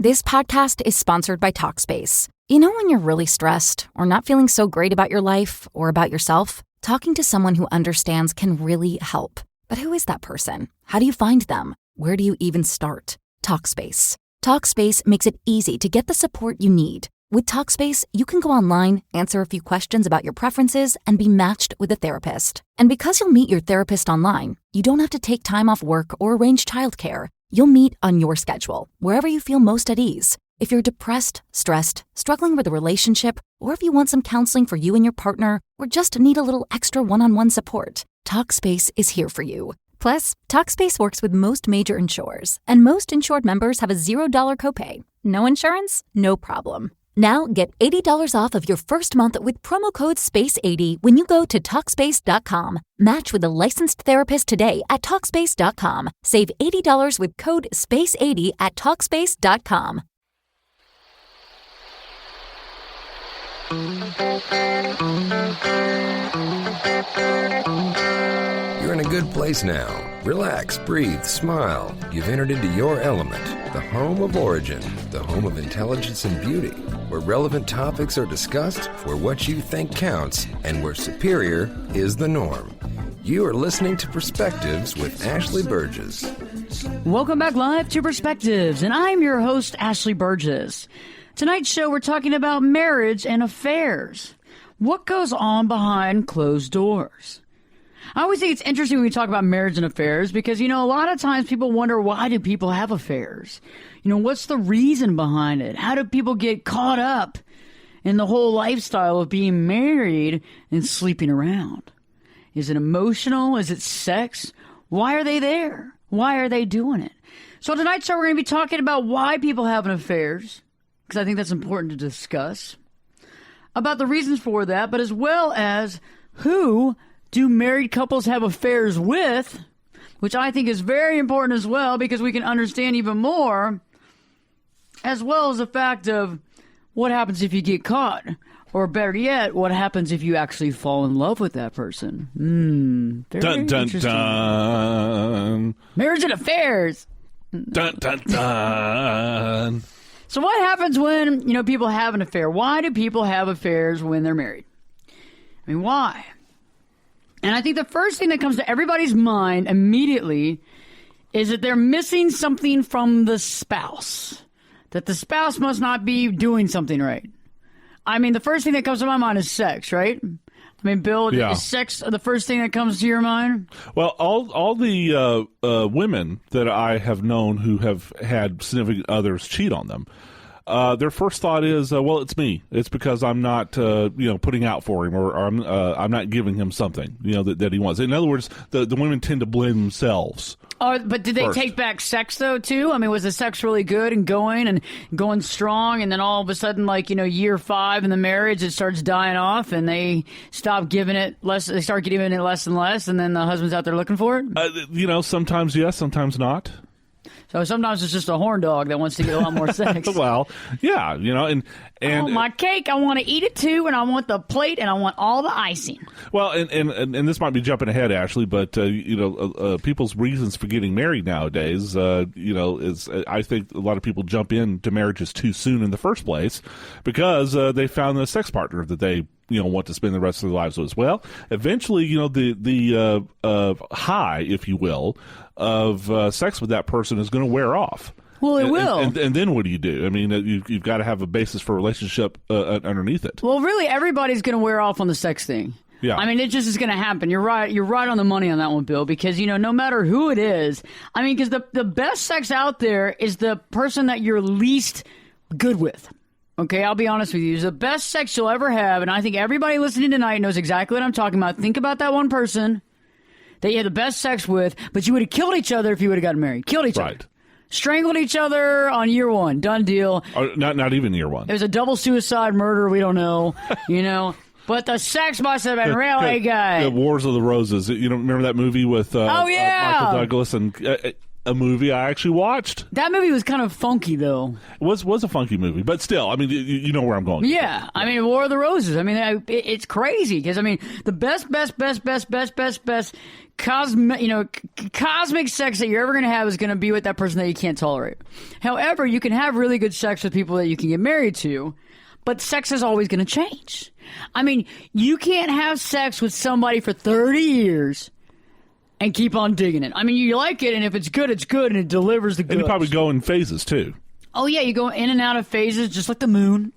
This podcast is sponsored by Talkspace. You know when you're really stressed or not feeling so great about your life or about yourself? Talking to someone who understands can really help. But who is that person? How do you find them? Where do you even start? Talkspace. Talkspace makes it easy to get the support you need. With Talkspace, you can go online, answer a few questions about your preferences, and be matched with a therapist. And because you'll meet your therapist online, you don't have to take time off work or arrange childcare. You'll meet on your schedule, wherever you feel most at ease. If you're depressed, stressed, struggling with a relationship, or if you want some counseling for you and your partner, or just need a little extra one-on-one support, Talkspace is here for you. Plus, Talkspace works with most major insurers, and most insured members have a $0 copay. No insurance? No problem. Now get $80 off of your first month with promo code SPACE80 when you go to Talkspace.com. Match with a licensed therapist today at Talkspace.com. Save $80 with code SPACE80 at Talkspace.com. You're in a good place now. Relax, breathe, smile. You've entered into your element, the home of origin, the home of intelligence and beauty, where relevant topics are discussed, where what you think counts, and where superior is the norm. You are listening to Perspectives with Ashley Burgess. Welcome back live to Perspectives, and I'm your host, Ashley Burgess. Tonight's show, we're talking about marriage and affairs. What goes on behind closed doors? I always think it's interesting when we talk about marriage and affairs because, a lot of times people wonder, why do people have affairs? What's the reason behind it? How do people get caught up in the whole lifestyle of being married and sleeping around? Is it emotional? Is it sex? Why are they there? Why are they doing it? So tonight's show, we're going to be talking about why people have affairs, because I think that's important to discuss, about the reasons for that, but as well as who do married couples have affairs with, which I think is very important as well, because we can understand even more, as well as the fact of what happens if you get caught, or better yet, what happens if you actually fall in love with that person. Very dun, dun, interesting. Dun. Marriage and affairs. Dun, dun, dun. So what happens when, people have an affair? Why do people have affairs when they're married? I mean, why? And I think the first thing that comes to everybody's mind immediately is that they're missing something from the spouse. That the spouse must not be doing something right. I mean, the first thing that comes to my mind is sex, right? I mean, Bill, is sex the first thing that comes to your mind? Well, all the women that I have known who have had significant others cheat on them, their first thought is, well, it's me. It's because I'm not, putting out for him, or I'm not giving him something, that he wants. In other words, the women tend to blame themselves. Oh, but did they first. take back sex, though, too? I mean, was the sex really good and going strong, and then all of a sudden, year 5 in the marriage, it starts dying off, and they stop giving it less, they start giving it less and less, and then the husband's out there looking for it? Sometimes yes, sometimes not. So sometimes it's just a horn dog that wants to get a lot more sex. Well, yeah, and I want my cake, I want to eat it too, and I want the plate, and I want all the icing. Well, and this might be jumping ahead, Ashley, but people's reasons for getting married nowadays, is I think a lot of people jump into marriages too soon in the first place because they found a sex partner that they want to spend the rest of their lives with as well. Eventually, the high, if you will, of sex with that person is going to wear off. Well, it will. And then what do you do? I mean, you've got to have a basis for a relationship underneath it. Well, really, everybody's going to wear off on the sex thing. Yeah. I mean, it just is going to happen. You're right. You're right on the money on that one, Bill, because, no matter who it is, I mean, because the best sex out there is the person that you're least good with. Okay, I'll be honest with you. It's the best sex you'll ever have, and I think everybody listening tonight knows exactly what I'm talking about. Think about that one person that you had the best sex with, but you would have killed each other if you would have gotten married. Killed each other. Strangled each other on year 1. Done deal. Not even year 1. It was a double suicide murder. We don't know, But the sex must have been really good. Wars of the Roses. Remember that movie with Michael Douglas? And a movie I actually watched. That movie was kind of funky, though. It was a funky movie, but still, I mean, you know where I'm going. Yeah, I mean, War of the Roses. I mean, it's crazy because I mean, the best cosmic sex that you're ever going to have is going to be with that person that you can't tolerate. However, you can have really good sex with people that you can get married to, but sex is always going to change. I mean, you can't have sex with somebody for 30 years and keep on digging it. I mean, you like it, and if it's good, and it delivers the goods. And you probably go in phases, too. Oh, yeah, you go in and out of phases, just like the moon,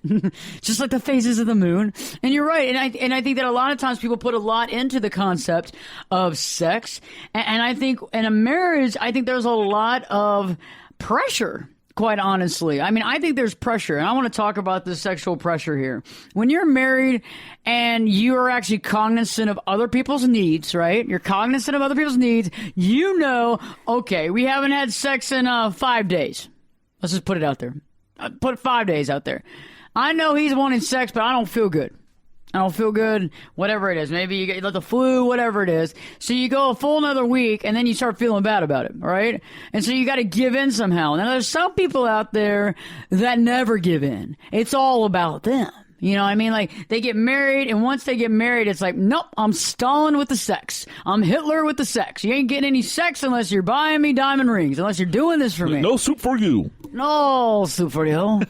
just like the phases of the moon. And you're right. And I think that a lot of times people put a lot into the concept of sex. And I think in a marriage, I think there's a lot of pressure, quite honestly. I mean, I think there's pressure. And I want to talk about the sexual pressure here. When you're married and you are actually cognizant of other people's needs, right? You're cognizant of other people's needs. You know, okay, we haven't had sex in 5 days. Let's just put it out there. Put 5 days out there. I know he's wanting sex, but I don't feel good. I don't feel good, whatever it is. Maybe you get the flu, whatever it is. So you go a full another week, and then you start feeling bad about it, right? And so you got to give in somehow. Now, there's some people out there that never give in. It's all about them. You know what I mean? Like, they get married, and once they get married, it's like, nope, I'm Stalin with the sex. I'm Hitler with the sex. You ain't getting any sex unless you're buying me diamond rings, unless you're doing this for me. No soup for you. No soup for you.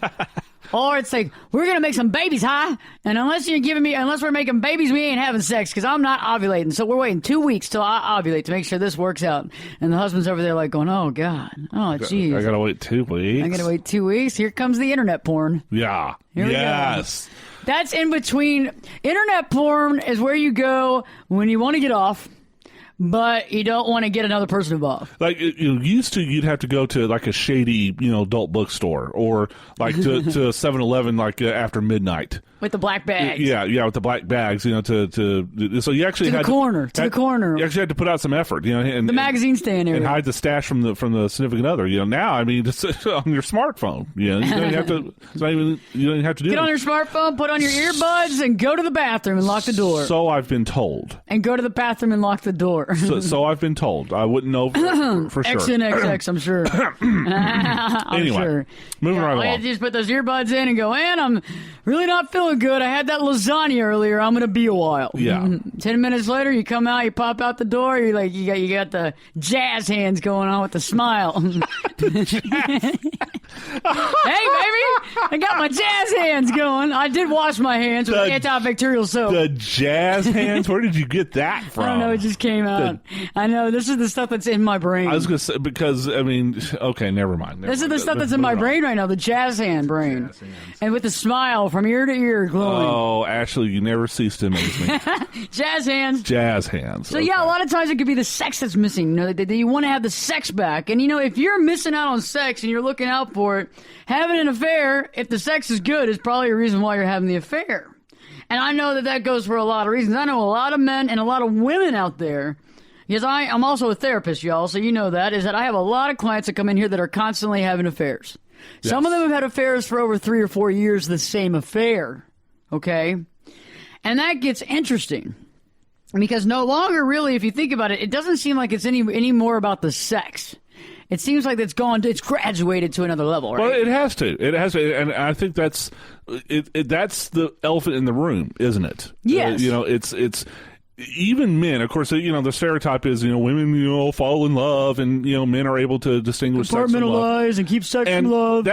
Or it's like, we're going to make some babies, huh? And unless we're making babies, we ain't having sex because I'm not ovulating. So we're waiting 2 weeks till I ovulate to make sure this works out. And the husband's over there like going, oh, God. Oh, jeez. I got to wait 2 weeks. I got to wait 2 weeks. Here comes the internet porn. Yeah. Here we yes. go. That's in between. Internet porn is where you go when you want to get off, but you don't want to get another person involved. Like, used to, you'd have to go to like a shady, adult bookstore or like to 7-Eleven like after midnight. With the black bags. Yeah, with the black bags, so you actually to had the corner. You actually had to put out some effort, and the magazine stand area. And hide the stash from the significant other. Now, I mean, just on your smartphone, you don't even have to. You don't even have to do. Get on your smartphone, put on your earbuds, and go to the bathroom and lock the door. So I've been told. And go to the bathroom and lock the door. so I've been told. I wouldn't know for sure. XNXX, I'm sure. Anyway, sure. Moving right along. I just put those earbuds in and go, and I'm really not feeling good. I had that lasagna earlier. I'm going to be a while. Yeah. 10 minutes later, you come out, you pop out the door. You're like, you got the jazz hands going on with the smile. Hey, baby, I got my jazz hands going. I did wash my hands with antibacterial soap. The jazz hands? Where did you get that from? I don't know. It just came out. I know. This is the stuff that's in my brain. I was going to say, because, I mean, okay, never mind. This is the stuff that's in my brain right now, the jazz hand brain. And with the smile from ear to ear glowing. Oh, Ashley, you never cease to amaze me. Jazz hands. Jazz hands. So, yeah, a lot of times it could be the sex that's missing. That you want to have the sex back. And, if you're missing out on sex and you're looking out for it, having an affair, if the sex is good, is probably a reason why you're having the affair. And I know that goes for a lot of reasons. I know a lot of men and a lot of women out there, because I'm also a therapist, y'all, so you know that, is that I have a lot of clients that come in here that are constantly having affairs. Yes. Some of them have had affairs for over 3 or 4 years, the same affair, okay? And that gets interesting. Because no longer really, if you think about it, it doesn't seem like it's any more about the sex. It seems like it's graduated to another level, right? Well, it has to. And I think that's that's the elephant in the room, isn't it? Yes. It's even men, of course, the stereotype is, women, fall in love, and, men are able to distinguish sex from love. Compartmentalize and keep sex from love.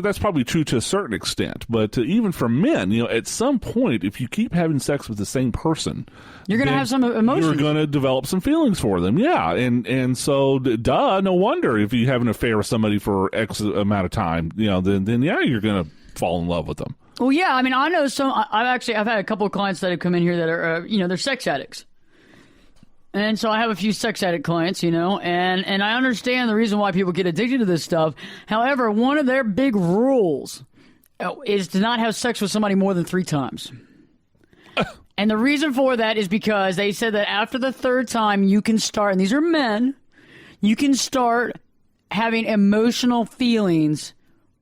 That's probably true to a certain extent. But even for men, at some point, if you keep having sex with the same person, you're going to have some emotions. You're going to develop some feelings for them, yeah. And so, no wonder if you have an affair with somebody for X amount of time, then you're going to fall in love with them. Well, yeah, I mean, I know some. I've had a couple of clients that have come in here that are, they're sex addicts, and so I have a few sex addict clients, and I understand the reason why people get addicted to this stuff. However, one of their big rules is to not have sex with somebody more than 3 times. And the reason for that is because they said that after the 3rd time, you can start, and these are men, you can start having emotional feelings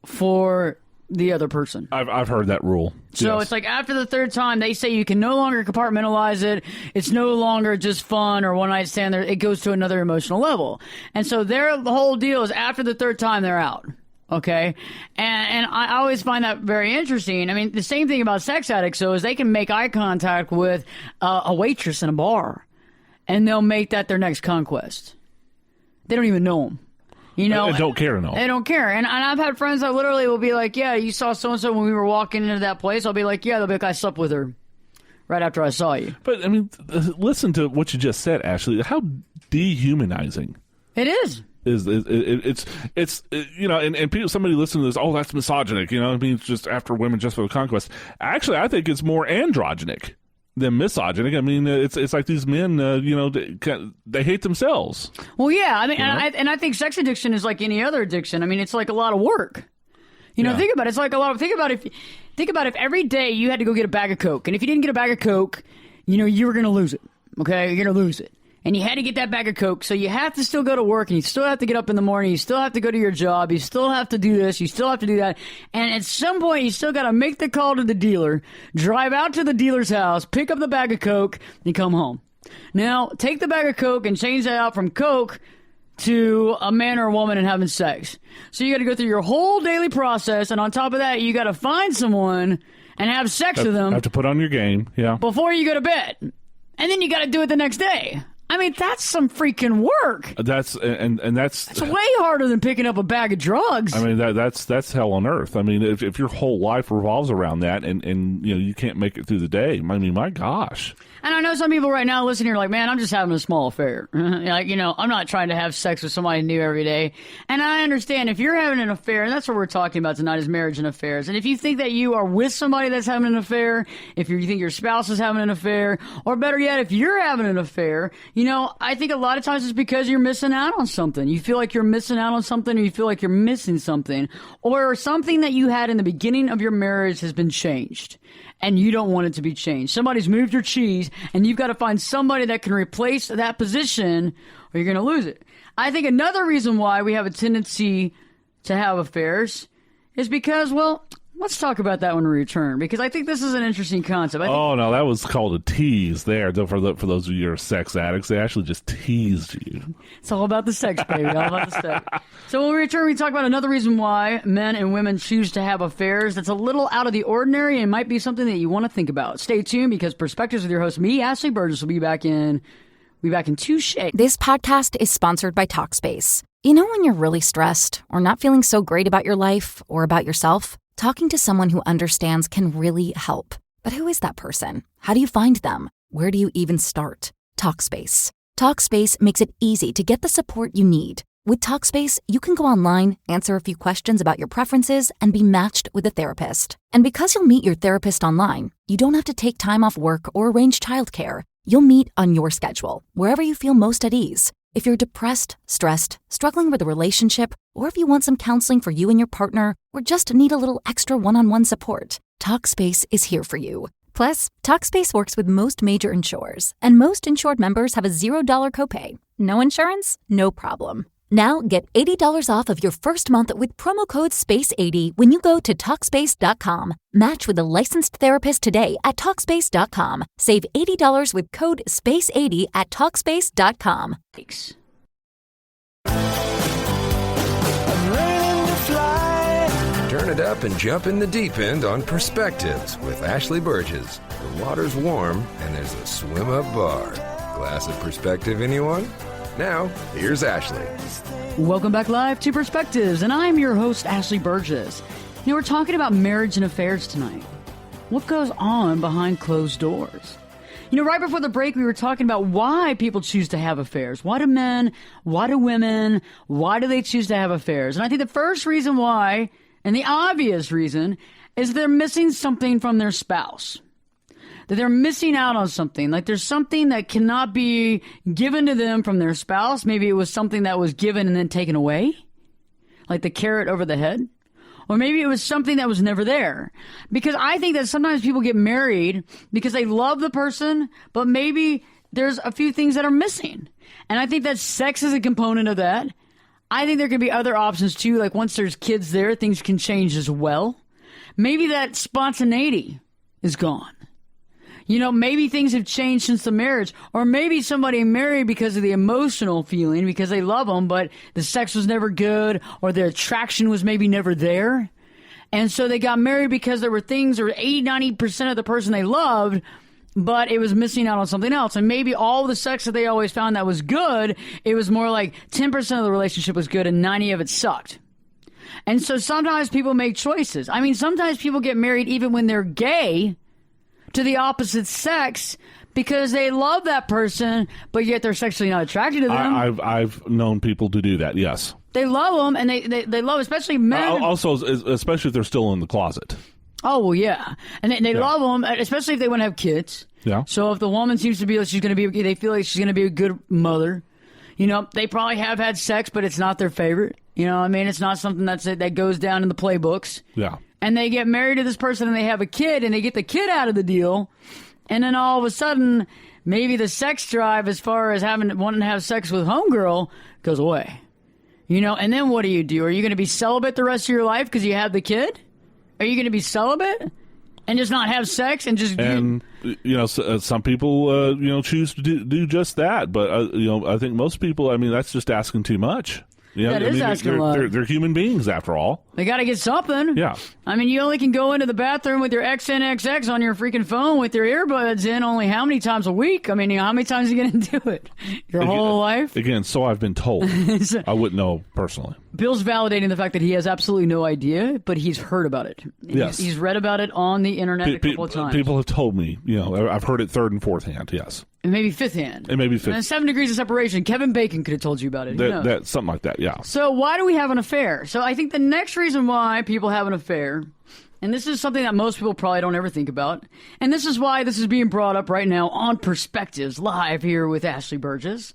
for the other person. I've heard that rule. So Yes. it's like after the third time, they say you can no longer compartmentalize it. It's no longer just fun or one night stand. It goes to another emotional level. And so the whole deal is after the third time, they're out. Okay. And I always find that very interesting. I mean, the same thing about sex addicts, though, is they can make eye contact with a waitress in a bar, and they'll make that their next conquest. They don't even know them. You know, They don't care to know. They don't care. And I've had friends that literally will be like, yeah, you saw so-and-so when we were walking into that place. I'll be like, yeah, they'll be like, I slept with her right after I saw you. But, I mean, listen to what you just said, Ashley. How dehumanizing. It is. It's you know, and people, somebody listening to this, oh, that's misogynic, you know, it means just after women just for the conquest. Actually, I think it's more androgynic than misogynic. I mean, it's like these men, you know, they hate themselves. Well, yeah, I mean, and I think sex addiction is like any other addiction. I mean, it's like a lot of work. You know, think about it. It's like a lot of, think about if every day you had to go get a bag of Coke, and if you didn't get a bag of Coke, you know, you were going to lose it. Okay, you're going to lose it. And you had to get that bag of Coke, so you have to still go to work, and you still have to get up in the morning, you still have to go to your job, you still have to do this, you still have to do that, and at some point you still got to make the call to the dealer, drive out to the dealer's house, pick up the bag of Coke, and come home. Now, take the bag of Coke and change that out from Coke to a man or a woman and having sex. So you got to go through your whole daily process, and on top of that, you got to find someone and have sex with them. Have to put on your game, yeah. Before you go to bed. And then you got to do it the next day. I mean, that's some freaking work. That's It's way harder than picking up a bag of drugs. I mean, that's hell on earth. I mean, if your whole life revolves around that, and you know you can't make it through the day. I mean, my gosh. And I know some people right now listening are like, man, I'm just having a small affair. Like, you know, I'm not trying to have sex with somebody new every day. And I understand if you're having an affair, and that's what we're talking about tonight is marriage and affairs. And if you think that you are with somebody that's having an affair, if you think your spouse is having an affair, or better yet, if you're having an affair, you know, I think a lot of times it's because you're missing out on something. You feel like you're missing out on something, or you feel like you're missing something, or something that you had in the beginning of your marriage has been changed. And you don't want it to be changed. Somebody's moved your cheese, and you've got to find somebody that can replace that position, or you're going to lose it. I think another reason why we have a tendency to have affairs is because, well, let's talk about that when we return, because I think this is an interesting concept. Oh, no, that was called a tease there. For those of you who are sex addicts, they actually just teased you. It's all about the sex, baby. All about the sex. So when we return, we talk about another reason why men and women choose to have affairs that's a little out of the ordinary and might be something that you want to think about. Stay tuned, because Perspectives with your host, me, Ashley Burgess, will be back in 2 shakes. This podcast is sponsored by Talkspace. You know when you're really stressed or not feeling so great about your life or about yourself? Talking to someone who understands can really help. But who is that person? How do you find them? Where do you even start? Talkspace. Talkspace makes it easy to get the support you need. With Talkspace, you can go online, answer a few questions about your preferences, and be matched with a therapist. And because you'll meet your therapist online, you don't have to take time off work or arrange childcare. You'll meet on your schedule, wherever you feel most at ease. If you're depressed, stressed, struggling with a relationship, or if you want some counseling for you and your partner, or just need a little extra one-on-one support, Talkspace is here for you. Plus, Talkspace works with most major insurers, and most insured members have a $0 copay. No insurance? No problem. Now get $80 off of your first month with promo code SPACE80 when you go to Talkspace.com. Match with a licensed therapist today at Talkspace.com. Save $80 with code SPACE80 at Talkspace.com. Turn it up and jump in the deep end on Perspectives with Ashley Burgess. The water's warm and there's a swim-up bar. Glass of Perspective, anyone? Now, here's Ashley. Welcome back live to Perspectives, and I'm your host, Ashley Burgess. You know, we're talking about marriage and affairs tonight. What goes on behind closed doors? You know, right before the break, we were talking about why people choose to have affairs. Why do men? Why do women? Why do they choose to have affairs? And I think the first reason why, and the obvious reason, is they're missing something from their spouse. That they're missing out on something. Like there's something that cannot be given to them from their spouse. Maybe it was something that was given and then taken away. Like the carrot over the head. Or maybe it was something that was never there. Because I think that sometimes people get married because they love the person, but maybe there's a few things that are missing. And I think that sex is a component of that. I think there can be other options too. Like once there's kids there, things can change as well. maybe that spontaneity is gone. Maybe things have changed since the marriage, or maybe somebody married because of the emotional feeling, because they love them, but the sex was never good, or their attraction was maybe never there. And so they got married because there were things, or 80-90% of the person they loved, but it was missing out on something else. And maybe all the sex that they always found that was good, it was more like 10% of the relationship was good and 90% of it sucked. And so sometimes people make choices. I mean, sometimes people get married even when they're gay to the opposite sex because they love that person, but yet they're sexually not attracted to them. I've known people to do that, yes. They love them, and they love, especially men. Also, especially if they're still in the closet. Oh, well, yeah. And they love them, especially if they want to have kids. Yeah. So if the woman seems to be like they feel like she's going to be a good mother. They probably have had sex, but it's not their favorite. It's not something that goes down in the playbooks. Yeah. And they get married to this person and they have a kid and they get the kid out of the deal. And then all of a sudden, maybe the sex drive as far as wanting to have sex with homegirl goes away. And then what do? Are you going to be celibate the rest of your life because you have the kid? Are you going to be celibate and just not have sex and just... some people, choose to do just that. But, I think most people, that's just asking too much. That is asking a lot. They're human beings, after all. They got to get something. Yeah. You only can go into the bathroom with your XNXX on your freaking phone with your earbuds in only how many times a week? How many times are you going to do it? Your whole life? Again, so I've been told. I wouldn't know personally. Bill's validating the fact that he has absolutely no idea, but he's heard about it. Yes. He's read about it on the internet a couple of times. People have told me, I've heard it third and fourth hand, yes. And maybe fifth hand. And 7 degrees of separation. Kevin Bacon could have told you about it. That something like that, yeah. So why do we have an affair? So I think the next reason why people have an affair, and this is something that most people probably don't ever think about, and this is why this is being brought up right now on Perspectives Live here with Ashley Burgess,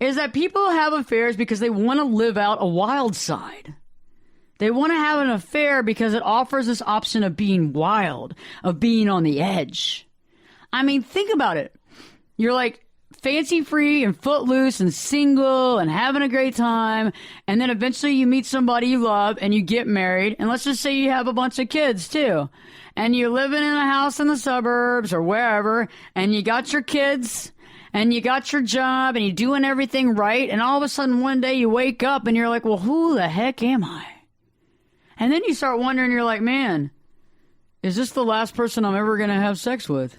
is that people have affairs because they want to live out a wild side. They want to have an affair because it offers this option of being wild, of being on the edge. Think about it. You're like fancy-free and footloose and single and having a great time, and then eventually you meet somebody you love and you get married, and let's just say you have a bunch of kids too, and you're living in a house in the suburbs or wherever, and you got your kids and you got your job and you're doing everything right, and all of a sudden one day you wake up and you're like, well, who the heck am I? And then you start wondering, you're like, man, is this the last person I'm ever going to have sex with?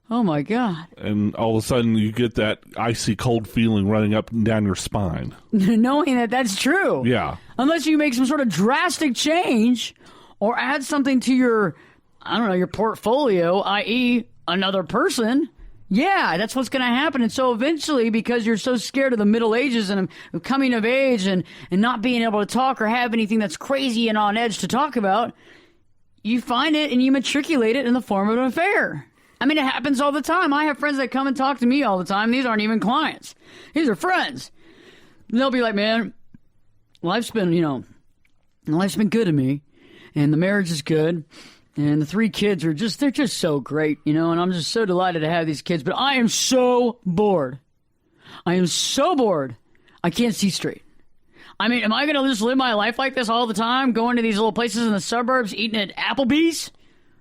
Oh, my God. And all of a sudden you get that icy cold feeling running up and down your spine. Knowing that that's true. Yeah. Unless you make some sort of drastic change or add something to your portfolio, i.e. another person. Yeah, that's what's going to happen. And so eventually, because you're so scared of the Middle Ages and coming of age and not being able to talk or have anything that's crazy and on edge to talk about, you find it and you matriculate it in the form of an affair. It happens all the time. I have friends that come and talk to me all the time. These aren't even clients. These are friends. And they'll be like, man, life's been good to me. And the marriage is good. And the 3 kids they're just so great, and I'm just so delighted to have these kids. But I am so bored. I am so bored. I can't see straight. Am I going to just live my life like this all the time, going to these little places in the suburbs, eating at Applebee's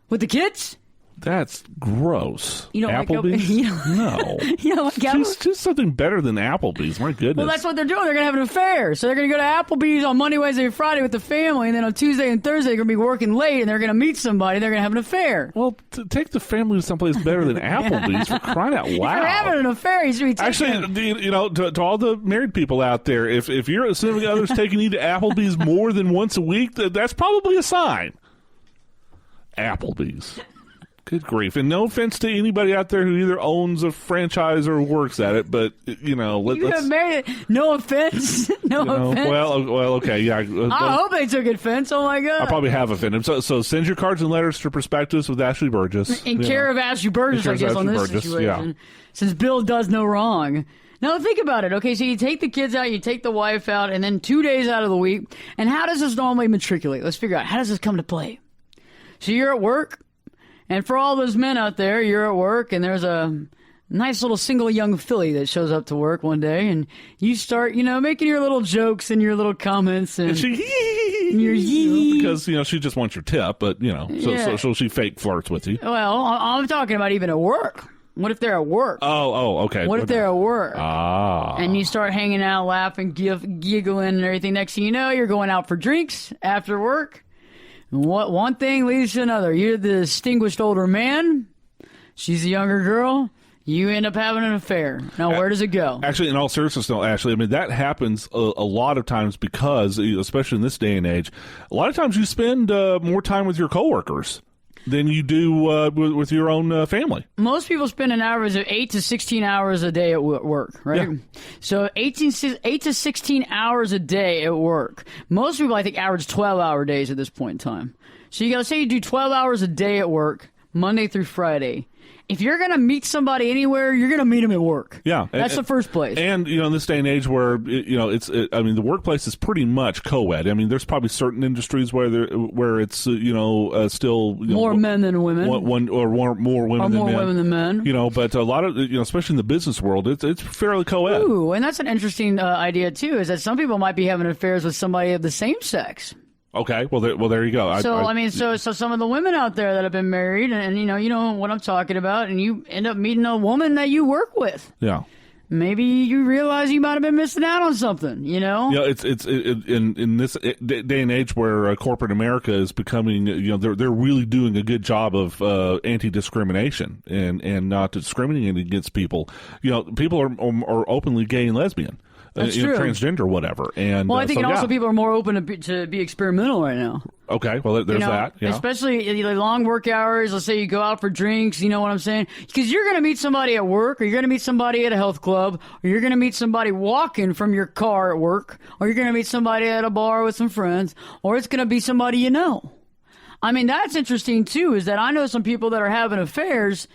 with the kids? That's gross. You don't Applebee's? No. You don't like Applebee's? Just something better than Applebee's. My goodness. Well, that's what they're doing. They're going to have an affair. So they're going to go to Applebee's on Monday, Wednesday, and Friday with the family, and then on Tuesday and Thursday they're going to be working late, and they're going to meet somebody. They're going to have an affair. Well, take the family to someplace better than Applebee's for crying out loud. If you're having an affair, you should be taking Actually, to all the married people out there, if you're assuming others taking you to Applebee's more than once a week, that's probably a sign. Applebee's. Good grief. And no offense to anybody out there who either owns a franchise or works at it, but, you have married it. No offense. No offense. Well, okay, yeah. I hope they took offense. Oh, my God. I probably have offended. So send your cards and letters to Perspectives with Ashley Burgess. In care of Ashley Burgess, I guess, on this situation. Yeah. Since Bill does no wrong. Now, think about it. Okay, so you take the kids out, you take the wife out, and then 2 days out of the week. And how does this normally matriculate? Let's figure out. How does this come to play? So you're at work. And for all those men out there, you're at work, and there's a nice little single young filly that shows up to work one day, and you start, making your little jokes and your little comments. And Your yee. Because, she just wants your tip, but, so she fake flirts with you. Well, I'm talking about even at work. What if they're at work? Oh, okay. What if they're at work? Ah. And you start hanging out, laughing, giggling, and everything. Next thing you know, you're going out for drinks after work. One thing leads to another. You're the distinguished older man. She's a younger girl. You end up having an affair. Now, where does it go? Actually, in all seriousness, no, Ashley, I mean, that happens a lot of times because, especially in this day and age, a lot of times you spend more time with your coworkers than you do with your own family. Most people spend an average of 8 to 16 hours a day at work, right? Yeah. So 8 to 16 hours a day at work. Most people, I think, average 12-hour days at this point in time. So let's say you do 12 hours a day at work, Monday through Friday. If you're going to meet somebody anywhere, you're going to meet them at work. Yeah. That's the first place. And, in this day and age where, the workplace is pretty much co-ed. I mean, there's probably certain industries where it's, still... more men than women. More women than men. Women than men. But a lot of, especially in the business world, it's fairly co-ed. Ooh, and that's an interesting idea, too, is that some people might be having affairs with somebody of the same sex. Okay, well, there you go. So some of the women out there that have been married, and you know what I'm talking about, and you end up meeting a woman that you work with. Yeah. Maybe you realize you might have been missing out on something, Yeah, it's in this day and age where corporate America is becoming, they're really doing a good job of anti-discrimination and not discriminating against people. People are openly gay and lesbian. That's true. Transgender, whatever. And I think people are more open to be experimental right now. Okay, well, there's that. Yeah. Especially long work hours. Let's say you go out for drinks. You know what I'm saying? Because you're going to meet somebody at work, or you're going to meet somebody at a health club, or you're going to meet somebody walking from your car at work, or you're going to meet somebody at a bar with some friends, or it's going to be somebody you know. I mean, that's interesting, too, is that I know some people that are having affairs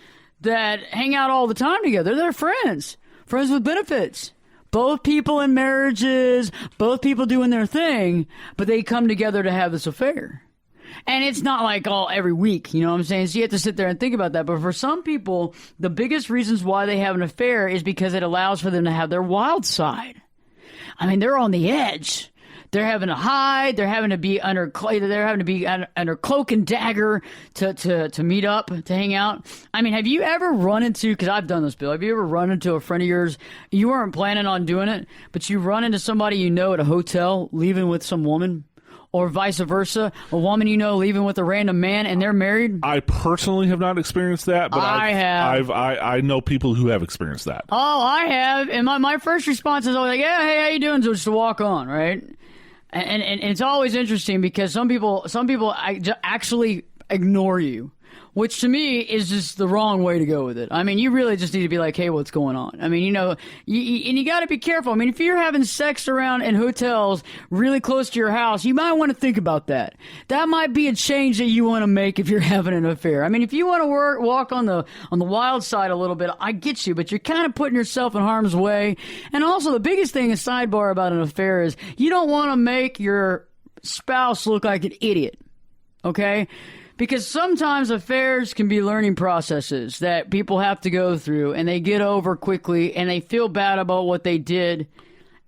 that hang out all the time together. They're friends with benefits. Both people in marriages, both people doing their thing, but they come together to have this affair. And it's not like every week, you know what I'm saying? So you have to sit there and think about that. But for some people, the biggest reasons why they have an affair is because it allows for them to have their wild side. I mean, they're on the edge. They're having to hide. They're having to be under cloak and dagger to meet up, to hang out. I mean, have you ever run into, because I've done this, Bill, have you ever run into a friend of yours, you weren't planning on doing it, but you run into somebody you know at a hotel leaving with some woman? Or vice versa, a woman you know leaving with a random man and they're married? I personally have not experienced that, but I have. I know people who have experienced that. Oh, I have. And my first response is always like, yeah, hey, how you doing? So just to walk on, right? And it's always interesting because some people actually ignore you, which to me is just the wrong way to go with it. I mean, you really just need to be like, hey, what's going on? I mean, you got to be careful. I mean, if you're having sex around in hotels really close to your house, you might want to think about that. That might be a change that you want to make if you're having an affair. I mean, if you want to walk on the wild side a little bit, I get you, but you're kind of putting yourself in harm's way. And also, the biggest thing, a sidebar about an affair, is you don't want to make your spouse look like an idiot. Okay? Because sometimes affairs can be learning processes that people have to go through, and they get over quickly, and they feel bad about what they did,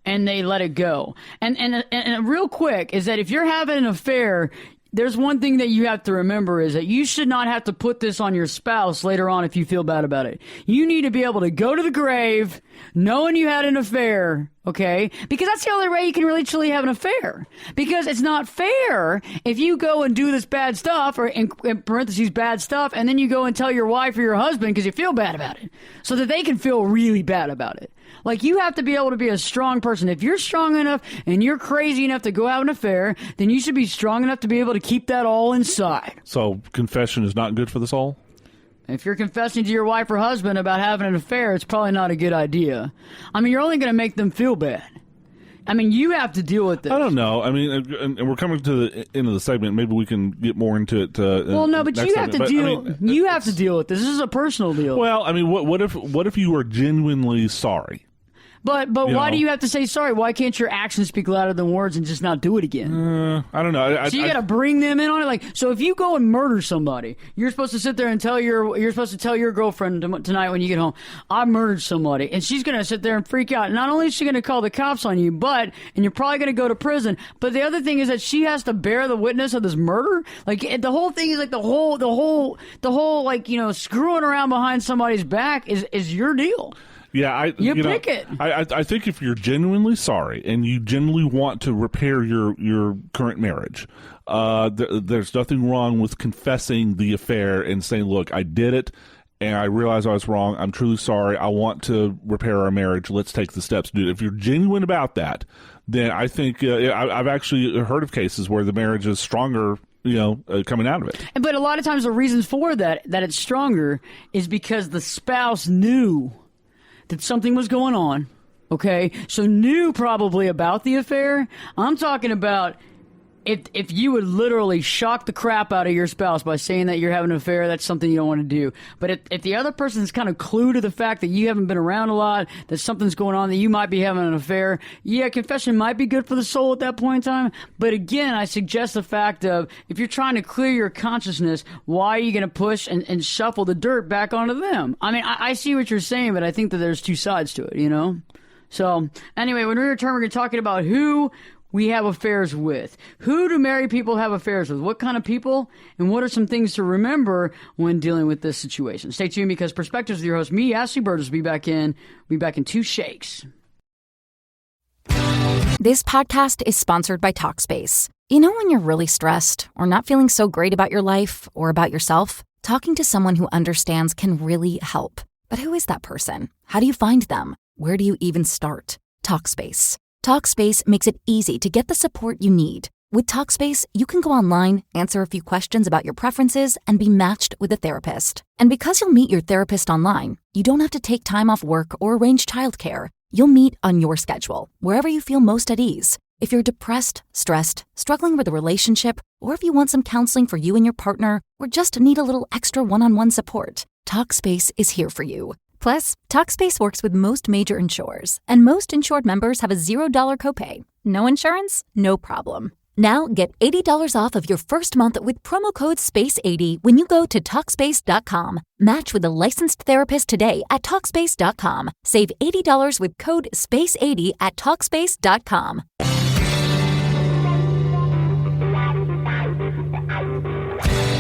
and they let it go. And real quick is that if you're having an affair, there's one thing that you have to remember is that you should not have to put this on your spouse later on if you feel bad about it. You need to be able to go to the grave knowing you had an affair, okay? Because that's the only way you can really truly have an affair. Because it's not fair if you go and do this bad stuff, or in parentheses, bad stuff, and then you go and tell your wife or your husband because you feel bad about it, so that they can feel really bad about it. Like, you have to be able to be a strong person. If you're strong enough and you're crazy enough to go have an affair, then you should be strong enough to be able to keep that all inside. So confession is not good for this all? If you're confessing to your wife or husband about having an affair, it's probably not a good idea. I mean, you're only going to make them feel bad. I mean, you have to deal with this. I don't know. I mean, and we're coming to the end of the segment. Maybe we can get more into it. Well, no, but you have to deal. I mean, you have to deal with this. This is a personal deal. Well, I mean, what if you were genuinely sorry? But why do you have to say sorry? Why can't your actions speak louder than words and just not do it again? I don't know. So you got to bring them in on it. Like, so if you go and murder somebody, you're supposed to sit there and tell your girlfriend tonight when you get home, I murdered somebody, and she's gonna sit there and freak out. Not only is she gonna call the cops on you, and you're probably gonna go to prison. But the other thing is that she has to bear the witness of this murder. Like, the whole thing is like the whole like, screwing around behind somebody's back is your deal. Yeah, pick it. I think if you're genuinely sorry and you genuinely want to repair your current marriage, there's nothing wrong with confessing the affair and saying, "Look, I did it, and I realize I was wrong. I'm truly sorry. I want to repair our marriage. Let's take the steps to do it." If you're genuine about that, then I think I've actually heard of cases where the marriage is stronger, coming out of it. But a lot of times the reasons for that it's stronger is because the spouse knew that something was going on, okay? So knew probably about the affair. I'm talking about if you would literally shock the crap out of your spouse by saying that you're having an affair, that's something you don't want to do. But if the other person's kind of clue to the fact that you haven't been around a lot, that something's going on, that you might be having an affair, yeah, confession might be good for the soul at that point in time. But again, I suggest the fact of, if you're trying to clear your consciousness, why are you going to push and shuffle the dirt back onto them? I mean, I see what you're saying, but I think that there's two sides to it, So anyway, when we return, we're going to be talking about who we have affairs with. Who do married people have affairs with? What kind of people? And what are some things to remember when dealing with this situation? Stay tuned, because Perspectives with your host, me, Ashley Burgess, will be back in 2 shakes. This podcast is sponsored by Talkspace. When you're really stressed or not feeling so great about your life or about yourself, talking to someone who understands can really help. But who is that person? How do you find them? Where do you even start? Talkspace. Talkspace makes it easy to get the support you need. With Talkspace, you can go online, answer a few questions about your preferences, and be matched with a therapist. And because you'll meet your therapist online, you don't have to take time off work or arrange childcare. You'll meet on your schedule, wherever you feel most at ease. If you're depressed, stressed, struggling with a relationship, or if you want some counseling for you and your partner, or just need a little extra one-on-one support, Talkspace is here for you. Plus, Talkspace works with most major insurers, and most insured members have a $0 copay. No insurance? No problem. Now get $80 off of your first month with promo code SPACE80 when you go to Talkspace.com. Match with a licensed therapist today at Talkspace.com. Save $80 with code SPACE80 at Talkspace.com.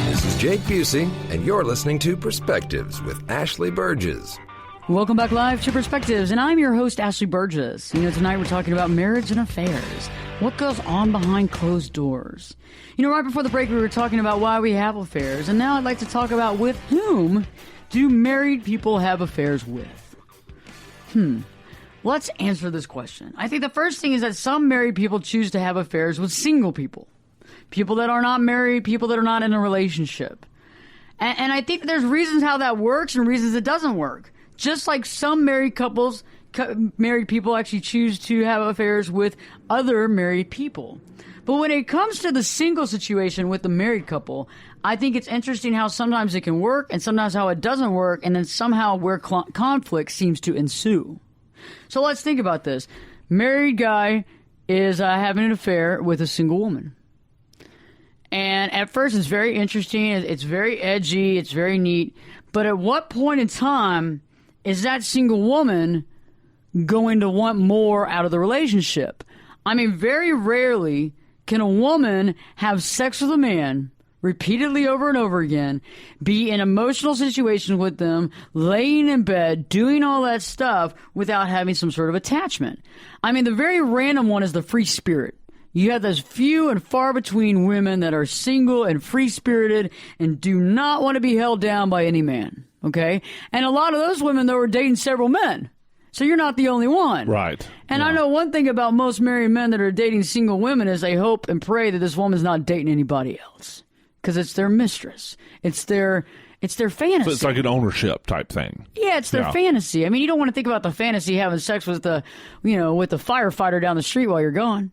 This is Jake Busey, and you're listening to Perspectives with Ashley Burgess. Welcome back live to Perspectives, and I'm your host, Ashley Burgess. Tonight we're talking about marriage and affairs. What goes on behind closed doors? Right before the break we were talking about why we have affairs, and now I'd like to talk about with whom do married people have affairs with? Let's answer this question. I think the first thing is that some married people choose to have affairs with single people. People that are not married, people that are not in a relationship. And I think there's reasons how that works and reasons it doesn't work. Just like some married people actually choose to have affairs with other married people. But when it comes to the single situation with the married couple, I think it's interesting how sometimes it can work and sometimes how it doesn't work, and then somehow where conflict seems to ensue. So let's think about this. Married guy is having an affair with a single woman. And at first it's very interesting, it's very edgy, it's very neat. But at what point in time is that single woman going to want more out of the relationship? I mean, very rarely can a woman have sex with a man repeatedly over and over again, be in emotional situations with them, laying in bed, doing all that stuff without having some sort of attachment. I mean, the very random one is the free spirit. You have those few and far between women that are single and free-spirited and do not want to be held down by any man. Okay? And a lot of those women, though, are dating several men. So you're not the only one. Right. And I know one thing about most married men that are dating single women is they hope and pray that this woman's not dating anybody else. Because it's their mistress. It's their fantasy. So it's like an ownership type thing. Yeah, it's their fantasy. I mean, you don't want to think about the fantasy having sex with the firefighter down the street while you're gone.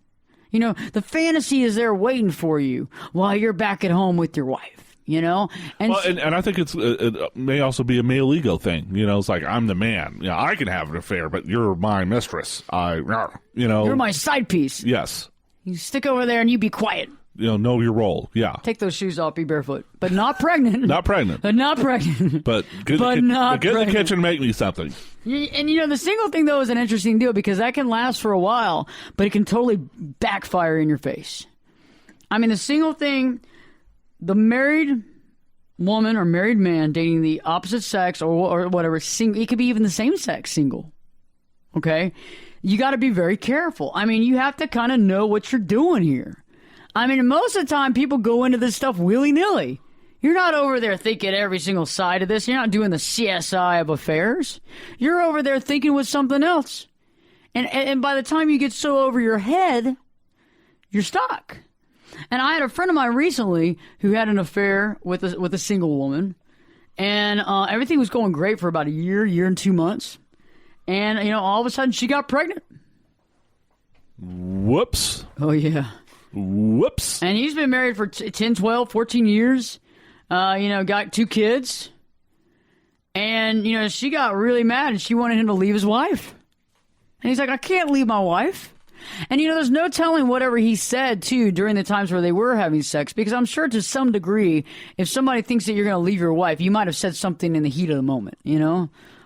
The fantasy is there waiting for you while you're back at home with your wife. And, and I think it may also be a male ego thing. It's like, I'm the man. I can have an affair, but you're my mistress. You're my side piece. Yes. You stick over there and you be quiet. Know your role. Yeah. Take those shoes off, be barefoot. But not pregnant. Not pregnant. But not pregnant. But get in the kitchen and make me something. And the single thing, though, is an interesting deal because that can last for a while, but it can totally backfire in your face. I mean, the single thing, the married woman or married man dating the opposite sex or whatever, it could be even the same sex single. Okay? You got to be very careful. I mean, you have to kind of know what you're doing here. I mean, most of the time, people go into this stuff willy-nilly. You're not over there thinking every single side of this. You're not doing the CSI of affairs. You're over there thinking with something else. And by the time you get so over your head, you're stuck. And I had a friend of mine recently who had an affair with a single woman. And everything was going great for about a year and 2 months. And, all of a sudden, she got pregnant. Whoops. Oh, yeah. Whoops. And he's been married for 10, 12, 14 years. Got 2 kids. And, she got really mad and she wanted him to leave his wife. And he's like, I can't leave my wife. And, there's no telling whatever he said, too, during the times where they were having sex. Because I'm sure to some degree, if somebody thinks that you're going to leave your wife, you might have said something in the heat of the moment,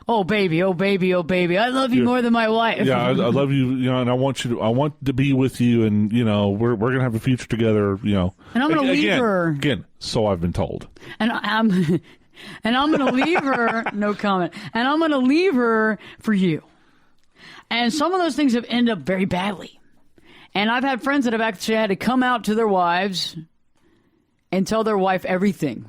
Oh, baby, oh, baby, oh, baby. I love you more than my wife. Yeah, I love you, and I want to be with you, and, we're going to have a future together, And I'm going to leave her. Again, so I've been told. And I'm going to leave her, no comment, and I'm going to leave her for you. And some of those things have ended up very badly. And I've had friends that have actually had to come out to their wives and tell their wife everything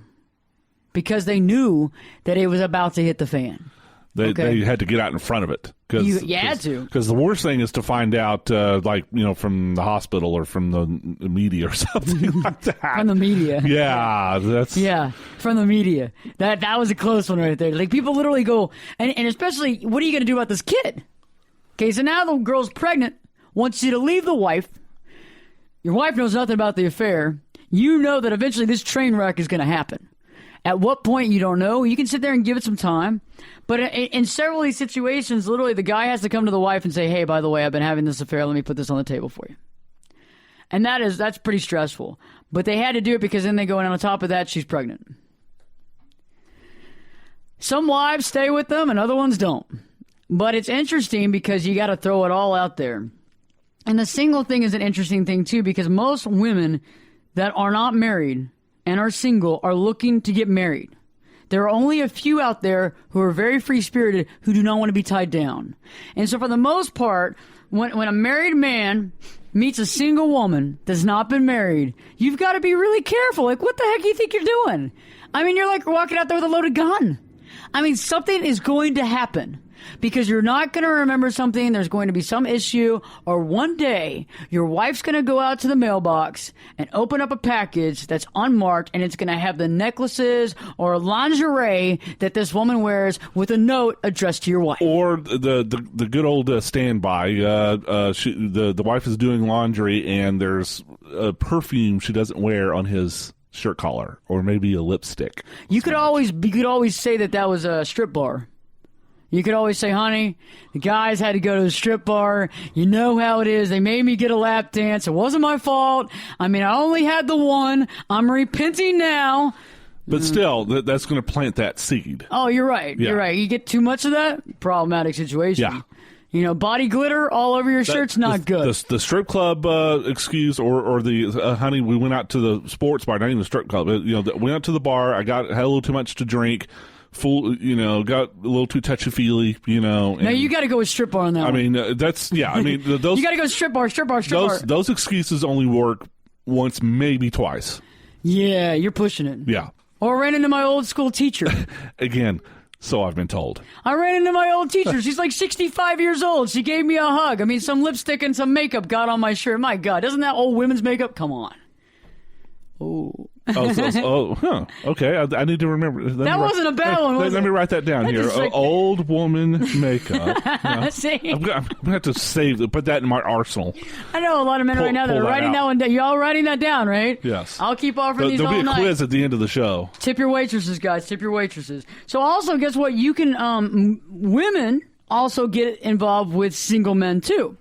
because they knew that it was about to hit the fan. They had to get out in front of it. You had to. Because the worst thing is to find out, from the hospital or from the media or something like that. From the media. Yeah. Yeah, from the media. That was a close one right there. Like, people literally go, and especially, what are you going to do about this kid? Okay, so now the girl's pregnant, wants you to leave the wife. Your wife knows nothing about the affair. You know that eventually this train wreck is going to happen. At what point, you don't know. You can sit there and give it some time. But in several of these situations, literally, the guy has to come to the wife and say, hey, by the way, I've been having this affair. Let me put this on the table for you. And that's pretty stressful. But they had to do it because then they go, and on top of that, she's pregnant. Some wives stay with them and other ones don't. But it's interesting because you got to throw it all out there. And the single thing is an interesting thing, too, because most women that are not married and are single are looking to get married. There are only a few out there who are very free-spirited who do not want to be tied down. And so for the most part, when a married man meets a single woman that's not been married, you've got to be really careful. Like, what the heck do you think you're doing? I mean, you're like walking out there with a loaded gun. I mean, something is going to happen. Because you're not going to remember something, there's going to be some issue, or one day your wife's going to go out to the mailbox and open up a package that's unmarked, and it's going to have the necklaces or lingerie that this woman wears with a note addressed to your wife. Or the good old standby. The wife is doing laundry, and there's a perfume she doesn't wear on his shirt collar, or maybe a lipstick. You could always say that was a strip bar. You could always say, honey, the guys had to go to the strip bar. You know how it is. They made me get a lap dance. It wasn't my fault. I mean, I only had the one. I'm repenting now. But still, that's going to plant that seed. Oh, you're right. Yeah. You're right. You get too much of that, problematic situation. Yeah. Body glitter all over your shirt's not good. The strip club excuse or the, honey, we went out to the sports bar, not even the strip club. Went out to the bar. I had a little too much to drink. Got a little too touchy-feely, No, you got to go with strip bar on that one. I mean, those... you got to go strip bar. Those excuses only work once, maybe twice. Yeah, you're pushing it. Yeah. Or ran into my old school teacher. Again, so I've been told. I ran into my old teacher. She's like 65 years old. She gave me a hug. I mean, some lipstick and some makeup got on my shirt. My God, doesn't that old women's makeup? Come on. Oh, Okay. I need to remember. That wasn't a bad one, was Let me write that down here. Old woman makeup. See? I'm going to have to put that in my arsenal. I know a lot of men right now that are writing that one down. You all writing that down, right? Yes. I'll keep offering these all night. There'll be a quiz at the end of the show. Tip your waitresses, guys. Tip your waitresses. So also, guess what? You can, women also get involved with single men, too.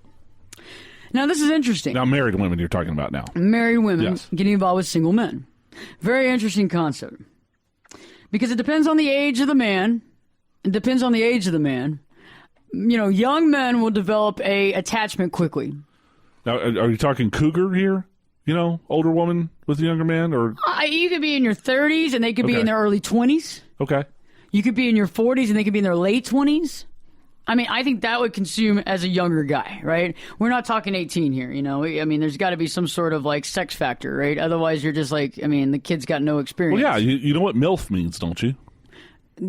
Now, this is interesting. Now, married women you're talking about now. Married women getting involved with single men. Very interesting concept. Because it depends on the age of the man. It depends on the age of the man. You know, young men will develop a attachment quickly. Now, are you talking cougar here? You know, older woman with a younger man? Or you could be in your 30s and they could be in their early 20s. Okay. You could be in your 40s and they could be in their late 20s. I mean, I think that would consume as a younger guy, right? We're not talking 18 here, you know? I mean, there's got to be some sort of, like, sex factor, right? Otherwise, you're just like, I mean, the kid's got no experience. Well, yeah, you know what MILF means, don't you?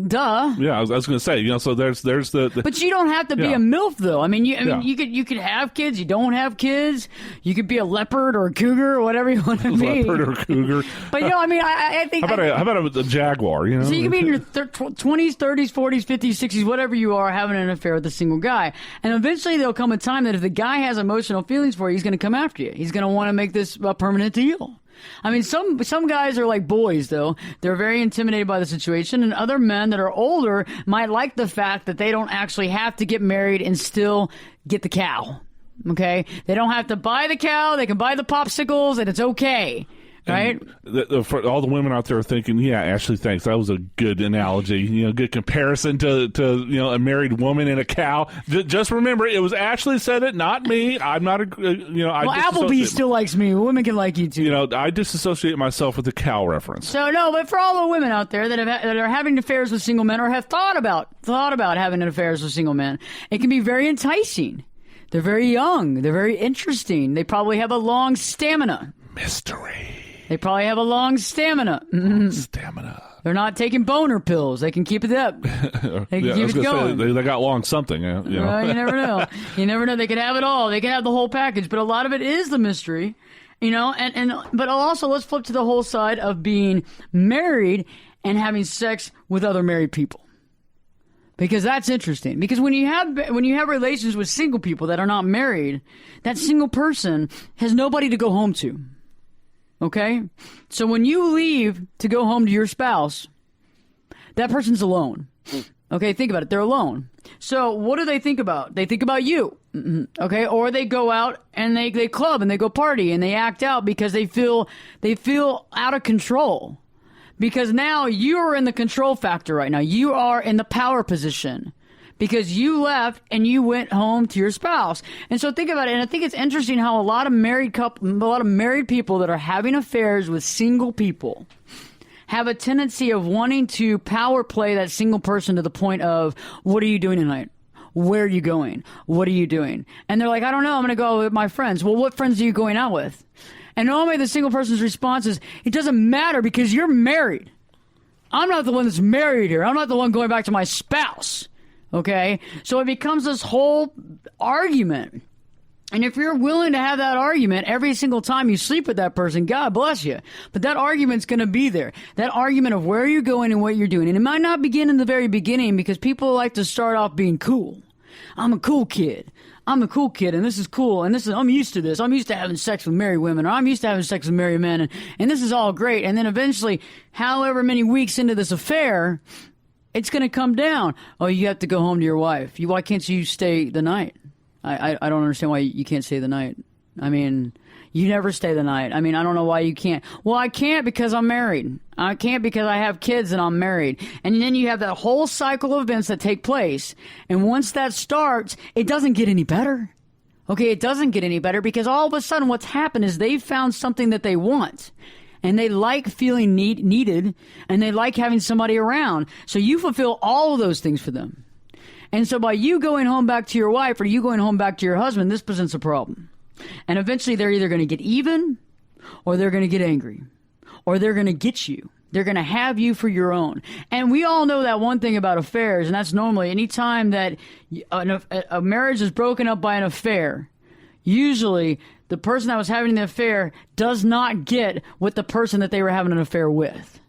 Duh. Yeah, I was going to say, you know, so there's the But you don't have to be a MILF, though. I mean, you could have kids, you don't have kids. You could be a leopard or a cougar or whatever you want to be. Leopard or cougar. But, you know, I mean, I think... How about a jaguar, you know? So you could be in your 20s, 30s, 40s, 50s, 60s, whatever you are, having an affair with a single guy. And eventually there'll come a time that if the guy has emotional feelings for you, he's going to come after you. He's going to want to make this a permanent deal. I mean, some guys are like boys, though. They're very intimidated by the situation, and other men that are older might like the fact that they don't actually have to get married and still get the cow, okay? They don't have to buy the cow. They can buy the popsicles, and it's okay. Right? For all the women out there are thinking, yeah, Ashley, thanks. That was a good analogy. You know, good comparison to you know, a married woman and a cow. Just remember, it was Ashley said it, not me. I'm not a, you know, well, Applebee's still likes me. Women can like you too. You know, I disassociate myself with the cow reference. So no, but for all the women out there that are having affairs with single men or have thought about having affairs with single men, it can be very enticing. They're very young. They're very interesting. They probably have a long stamina. Mystery. They probably have a long stamina. Stamina. They're not taking boner pills. They can keep it up. They can keep it going. They got long something. You know. You never know. You never know. They can have it all. They can have the whole package. But a lot of it is the mystery. You know, but also let's flip to the whole side of being married and having sex with other married people. Because that's interesting. Because when you have relations with single people that are not married, that single person has nobody to go home to. Okay? So when you leave to go home to your spouse, that person's alone. Okay? Think about it. They're alone. So what do they think about? They think about you. Okay? Or they go out and they club and they go party and they act out because they feel out of control. Because now you're in the control factor right now. You are in the power position. Because you left and you went home to your spouse. And so think about it. And I think it's interesting how a lot of married people that are having affairs with single people have a tendency of wanting to power play that single person to the point of, what are you doing tonight? Where are you going? What are you doing? And they're like, I don't know. I'm going to go with my friends. Well, what friends are you going out with? And normally the single person's response is, it doesn't matter because you're married. I'm not the one that's married here. I'm not the one going back to my spouse. Okay? So it becomes this whole argument. And if you're willing to have that argument every single time you sleep with that person, God bless you. But that argument's going to be there. That argument of where you're going and what you're doing. And it might not begin in the very beginning because people like to start off being cool. I'm a cool kid. I'm a cool kid, and this is cool, and I'm used to this. I'm used to having sex with married women, or I'm used to having sex with married men, and this is all great. And then eventually, however many weeks into this affair, it's going to come down. Oh, you have to go home to your wife. Why can't you stay the night? I don't understand why you can't stay the night. I mean, you never stay the night. I mean, I don't know why you can't. Well, I can't because I'm married. I can't because I have kids and I'm married. And then you have that whole cycle of events that take place. And once that starts, it doesn't get any better. Okay, it doesn't get any better because all of a sudden what's happened is they've found something that they want. And they like feeling needed, and they like having somebody around. So you fulfill all of those things for them. And so by you going home back to your wife or you going home back to your husband, this presents a problem. And eventually they're either going to get even, or they're going to get angry, or they're going to get you. They're going to have you for your own. And we all know that one thing about affairs, and that's normally any time that a marriage is broken up by an affair, usually the person that was having the affair does not get what the person that they were having an affair with.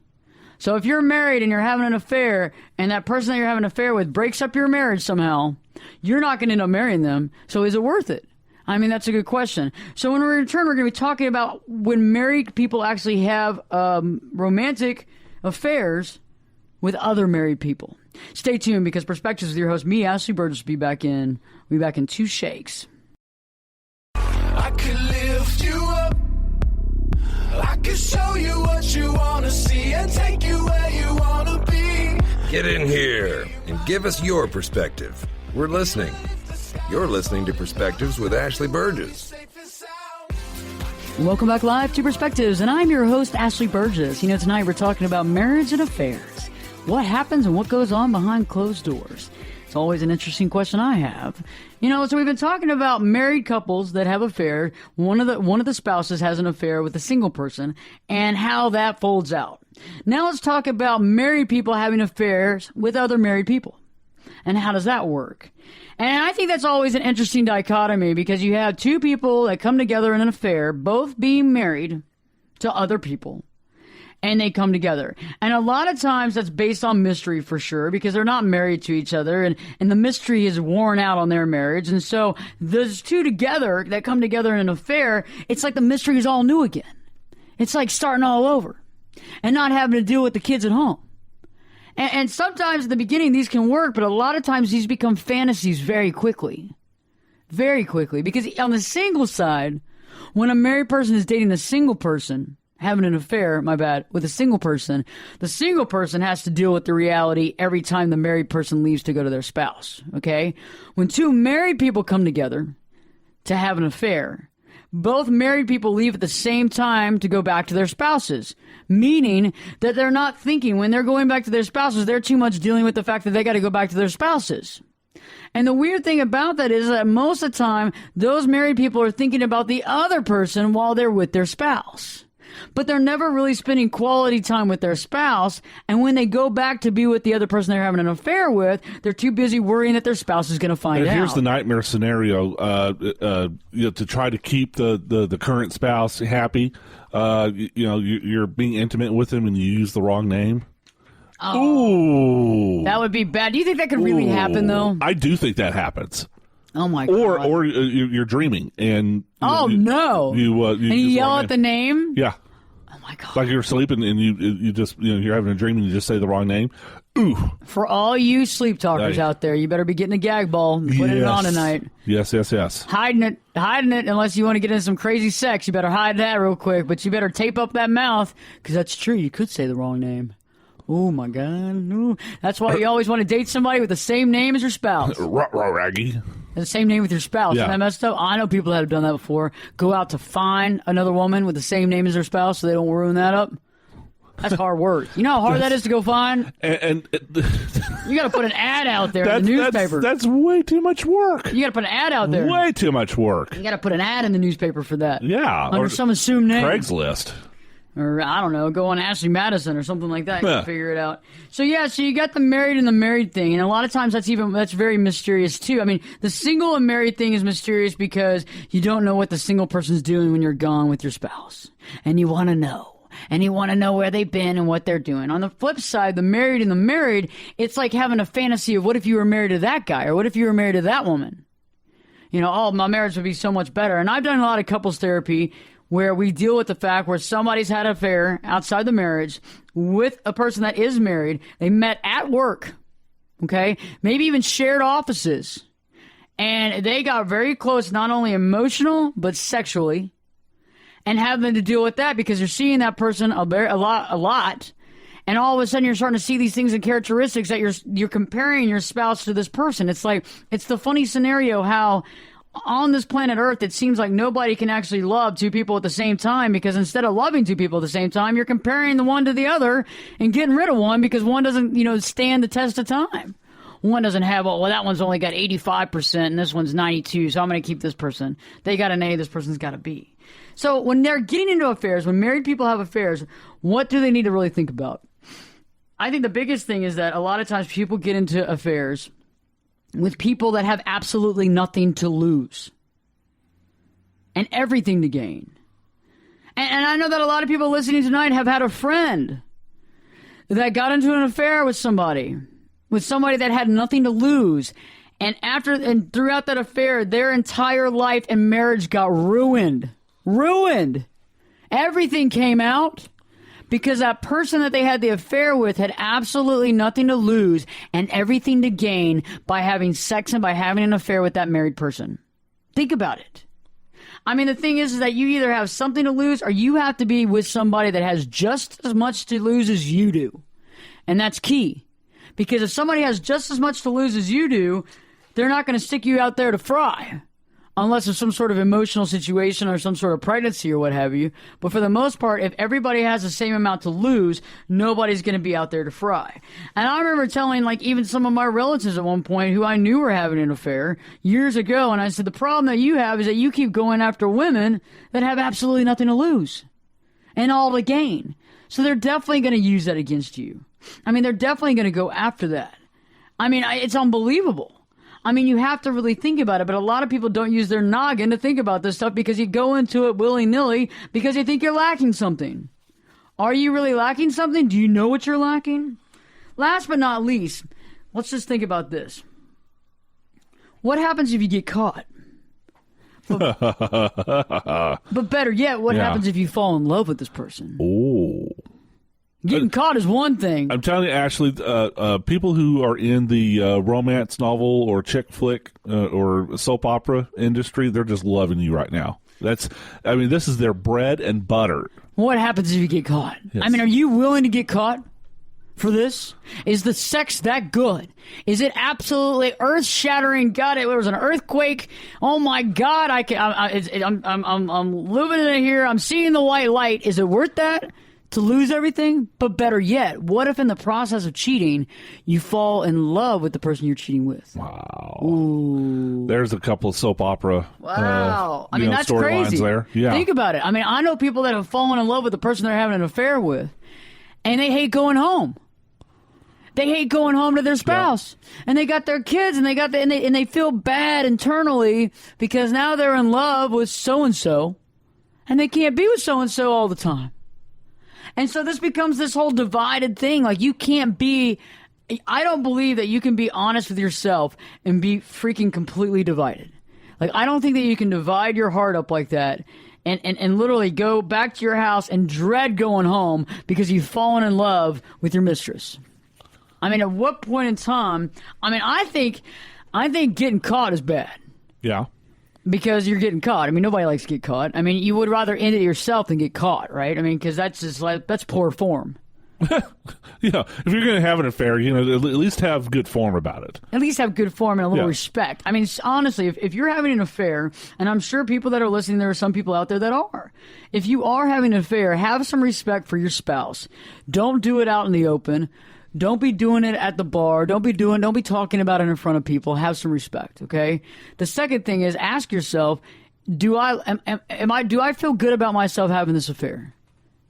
So if you're married and you're having an affair and that person that you're having an affair with breaks up your marriage somehow, you're not going to end up marrying them. So is it worth it? I mean, that's a good question. So when we return, we're going to be talking about when married people actually have romantic affairs with other married people. Stay tuned, because Perspectives with your host, me, Ashley Burgess, will be back in 2 shakes. I could lift you up. I could show you what you want to see and take you where you want to be. Get in here and give us your perspective. We're listening. You're listening to Perspectives with Ashley Burgess. Welcome back live to Perspectives, and I'm your host, Ashley Burgess. You know, tonight we're talking about marriage and affairs. What happens and what goes on behind closed doors? It's always an interesting question I have. You know, so we've been talking about married couples that have affairs. One of the spouses has an affair with a single person, and how that folds out. Now let's talk about married people having affairs with other married people. And how does that work? And I think that's always an interesting dichotomy, because you have two people that come together in an affair, both being married to other people, and they come together. And a lot of times that's based on mystery, for sure, because they're not married to each other, and the mystery is worn out on their marriage. And so those two together that come together in an affair, it's like the mystery is all new again. It's like starting all over and not having to deal with the kids at home. And sometimes at the beginning these can work, but a lot of times these become fantasies very quickly. Very quickly. Because on the single side, when a married person is dating a single person, having an affair, with a single person, the single person has to deal with the reality every time the married person leaves to go to their spouse. Okay? When two married people come together to have an affair, both married people leave at the same time to go back to their spouses, meaning that they're not thinking when they're going back to their spouses, they're too much dealing with the fact that they got to go back to their spouses. And the weird thing about that is that most of the time, those married people are thinking about the other person while they're with their spouse. But they're never really spending quality time with their spouse. And when they go back to be with the other person they're having an affair with, they're too busy worrying that their spouse is going to find out. Here's the nightmare scenario: to try to keep the current spouse happy. You're being intimate with them and you use the wrong name. Oh, ooh, that would be bad. Do you think that could really happen, though? I do think that happens. Oh my God! Or you're dreaming and no, you and you yell at the name. Yeah. Oh my God! Like you're sleeping and you just you're having a dream and you just say the wrong name. Ooh! For all you sleep talkers out there, you better be getting a gag ball and putting it on tonight. Yes. Hiding it unless you want to get into some crazy sex. You better hide that real quick. But you better tape up that mouth, because that's true. You could say the wrong name. Oh my God! Ooh. That's why you always want to date somebody with the same name as your spouse. Raggy. The same name with your spouse. Yeah. Isn't that messed up? I know people that have done that before. Go out to find another woman with the same name as their spouse so they don't ruin that up. That's hard work. You know how hard that is to go find? And you got to put an ad out there in the newspaper. That's way too much work. You got to put an ad out there. Way too much work. You got to put an ad in the newspaper for that. Yeah. Under some assumed name. Craigslist. Or, I don't know, go on Ashley Madison or something like that. You can figure it out. So you got the married and the married thing. And a lot of times that's very mysterious, too. I mean, the single and married thing is mysterious because you don't know what the single person's doing when you're gone with your spouse. And you want to know. And you want to know where they've been and what they're doing. On the flip side, the married and the married, it's like having a fantasy of what if you were married to that guy or what if you were married to that woman? You know, my marriage would be so much better. And I've done a lot of couples therapy where we deal with the fact where somebody's had an affair outside the marriage with a person that is married. They met at work, okay? Maybe even shared offices. And they got very close, not only emotional, but sexually. And having to deal with that because you're seeing that person a lot. And all of a sudden you're starting to see these things and characteristics that you're comparing your spouse to this person. It's like, it's the funny scenario how on this planet Earth, it seems like nobody can actually love two people at the same time, because instead of loving two people at the same time, you're comparing the one to the other and getting rid of one because one doesn't, stand the test of time. One doesn't have, that one's only got 85% and this one's 92, so I'm going to keep this person. They got an A, this person's got a B. So when they're getting into affairs, when married people have affairs, what do they need to really think about? I think the biggest thing is that a lot of times people get into affairs with people that have absolutely nothing to lose. and everything to gain. And I know that a lot of people listening tonight have had a friend that got into an affair with somebody that had nothing to lose. And throughout that affair, their entire life and marriage got ruined. Ruined. Everything came out because that person that they had the affair with had absolutely nothing to lose and everything to gain by having sex and by having an affair with that married person. Think about it. I mean, the thing is that you either have something to lose or you have to be with somebody that has just as much to lose as you do. And that's key. Because if somebody has just as much to lose as you do, they're not going to stick you out there to fry. Unless it's some sort of emotional situation or some sort of pregnancy or what have you. But for the most part, if everybody has the same amount to lose, nobody's going to be out there to fry. And I remember telling, like, even some of my relatives at one point who I knew were having an affair years ago, and I said, the problem that you have is that you keep going after women that have absolutely nothing to lose and all to gain. So they're definitely going to use that against you. I mean, they're definitely going to go after that. I mean, it's unbelievable. I mean, you have to really think about it, but a lot of people don't use their noggin to think about this stuff because you go into it willy-nilly because you think you're lacking something. Are you really lacking something? Do you know what you're lacking? Last but not least, let's just think about this. What happens if you get caught? But better yet, what happens if you fall in love with this person? Oh. Getting caught is one thing. I'm telling you, Ashley, people who are in the romance novel or chick flick or soap opera industry, they're just loving you right now. This is their bread and butter. What happens if you get caught? Yes. I mean, are you willing to get caught for this? Is the sex that good? Is it absolutely earth-shattering? God, it was an earthquake. Oh my God, I'm living in it here. I'm seeing the white light. Is it worth that? To lose everything? But better yet, what if in the process of cheating, you fall in love with the person you're cheating with? Wow. Ooh. There's a couple of soap opera that's crazy. There. Yeah. Think about it. I mean, I know people that have fallen in love with the person they're having an affair with, and they hate going home. They hate going home to their spouse. Yeah. And they got their kids, and they feel bad internally because now they're in love with so-and-so, and they can't be with so-and-so all the time. And so this becomes this whole divided thing. Like, I don't believe that you can be honest with yourself and be freaking completely divided. Like, I don't think that you can divide your heart up like that and literally go back to your house and dread going home because you've fallen in love with your mistress. I mean, at what point in time? I mean, I think getting caught is bad. Yeah. Because you're getting caught. I mean, nobody likes to get caught. I mean, you would rather end it yourself than get caught, right? I mean, because that's poor form. If you're going to have an affair, at least have good form about it. At least have good form and a little respect. I mean, honestly, if you're having an affair, and I'm sure people that are listening, there are some people out there that are. If you are having an affair, have some respect for your spouse. Don't do it out in the open. Don't be doing it at the bar. Don't be talking about it in front of people. Have some respect, okay? The second thing is ask yourself, do I feel good about myself having this affair?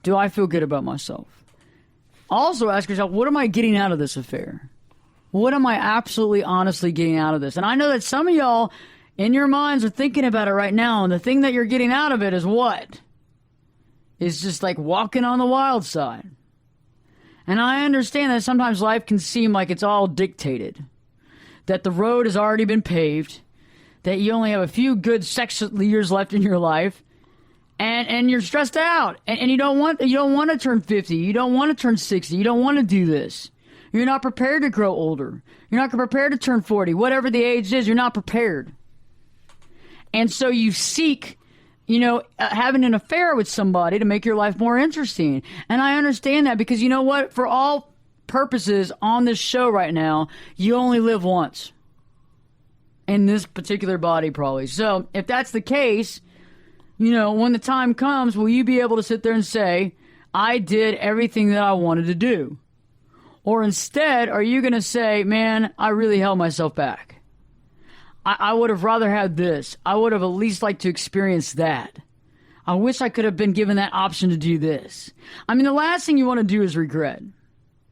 Do I feel good about myself? Also ask yourself, what am I getting out of this affair? What am I absolutely honestly getting out of this? And I know that some of y'all in your minds are thinking about it right now, and the thing that you're getting out of it is what? It's just like walking on the wild side. And I understand that sometimes life can seem like it's all dictated, that the road has already been paved, that you only have a few good sex years left in your life, and you're stressed out, and you don't want to turn 50, you don't want to turn 60, you don't want to do this. You're not prepared to grow older. You're not prepared to turn 40. Whatever the age is, you're not prepared. And so you seek having an affair with somebody to make your life more interesting. And I understand that because you know what? For all purposes on this show right now, you only live once. In this particular body, probably. So if that's the case, when the time comes, will you be able to sit there and say, I did everything that I wanted to do? Or instead, are you going to say, man, I really held myself back? I would have rather had this. I would have at least liked to experience that. I wish I could have been given that option to do this. I mean, the last thing you want to do is regret.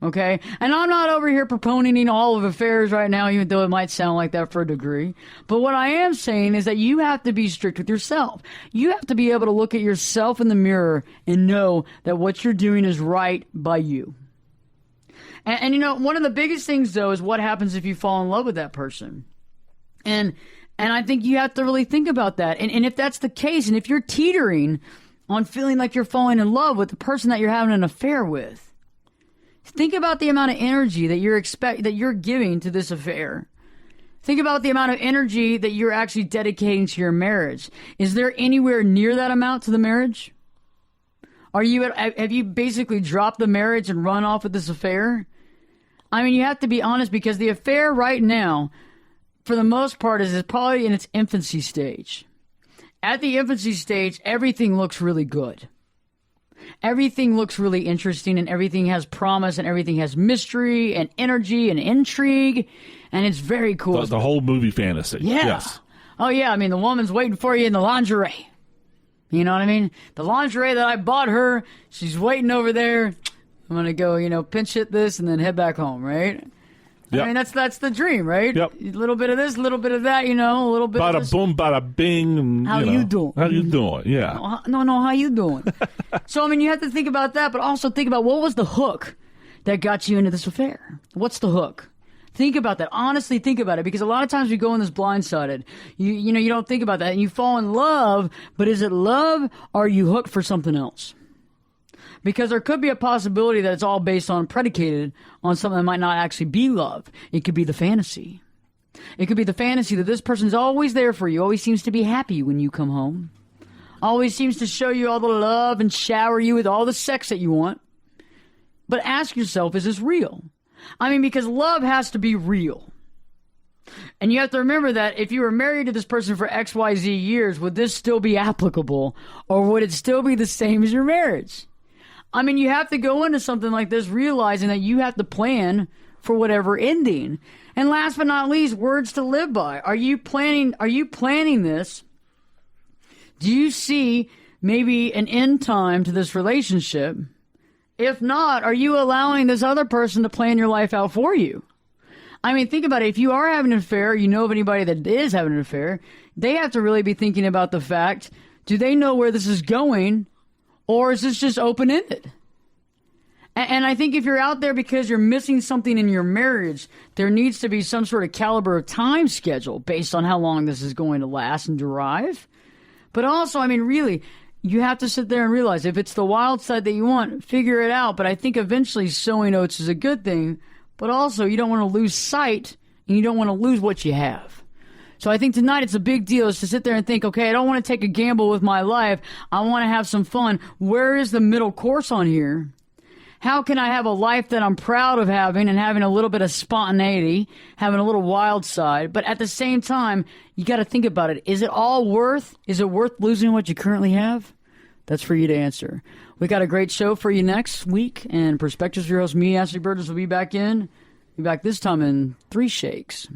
Okay? And I'm not over here proponing all of affairs right now, even though it might sound like that for a degree. But what I am saying is that you have to be strict with yourself. You have to be able to look at yourself in the mirror and know that what you're doing is right by you. And you know, one of the biggest things, though, is what happens if you fall in love with that person. And I think you have to really think about that. And if that's the case, and if you're teetering on feeling like you're falling in love with the person that you're having an affair with, think about the amount of energy that you're giving to this affair. Think about the amount of energy that you're actually dedicating to your marriage. Is there anywhere near that amount to the marriage? Have you basically dropped the marriage and run off with this affair? I mean, you have to be honest, because the affair right now, for the most part, is probably in its infancy stage. At the infancy stage, everything looks really good. Everything looks really interesting, and everything has promise, and everything has mystery and energy and intrigue, and it's very cool. The whole movie fantasy. Yeah. Yes. Oh, yeah. I mean, the woman's waiting for you in the lingerie. You know what I mean? The lingerie that I bought her, she's waiting over there. I'm going to go, pinch hit this and then head back home, right? Yep. I mean, that's the dream, right? Yep. A little bit of this, a little bit of that, a little bit bada of this. boom, bada bing. And, How you doing? How you doing? Yeah. No, how you doing? So, I mean, you have to think about that, but also think about what was the hook that got you into this affair? What's the hook? Think about that. Honestly, think about it, because a lot of times we go in this blindsided. You don't think about that, and you fall in love, but is it love, or are you hooked for something else? Because there could be a possibility that it's all predicated on something that might not actually be love. It could be the fantasy. It could be the fantasy that this person's always there for you, always seems to be happy when you come home, always seems to show you all the love and shower you with all the sex that you want. But ask yourself, is this real? I mean, because love has to be real. And you have to remember that if you were married to this person for XYZ years, would this still be applicable, or would it still be the same as your marriage? I mean, you have to go into something like this realizing that you have to plan for whatever ending. And last but not least, words to live by. Are you planning this? Do you see maybe an end time to this relationship? If not, are you allowing this other person to plan your life out for you? I mean, think about it. If you are having an affair, you know of anybody that is having an affair, they have to really be thinking about the fact, do they know where this is going? Or is this just open-ended? And I think if you're out there because you're missing something in your marriage, there needs to be some sort of caliber of time schedule based on how long this is going to last and derive. But also, I mean, really, you have to sit there and realize if it's the wild side that you want, figure it out. But I think eventually sowing oats is a good thing. But also, you don't want to lose sight, and you don't want to lose what you have. So I think tonight it's a big deal is to sit there and think, okay, I don't want to take a gamble with my life. I want to have some fun. Where is the middle course on here? How can I have a life that I'm proud of having and having a little bit of spontaneity, having a little wild side? But at the same time, you got to think about it. Is it worth losing what you currently have? That's for you to answer. We got a great show for you next week. And Perspectives for your host, me, Ashley Burgess, will be back this time in 3 shakes.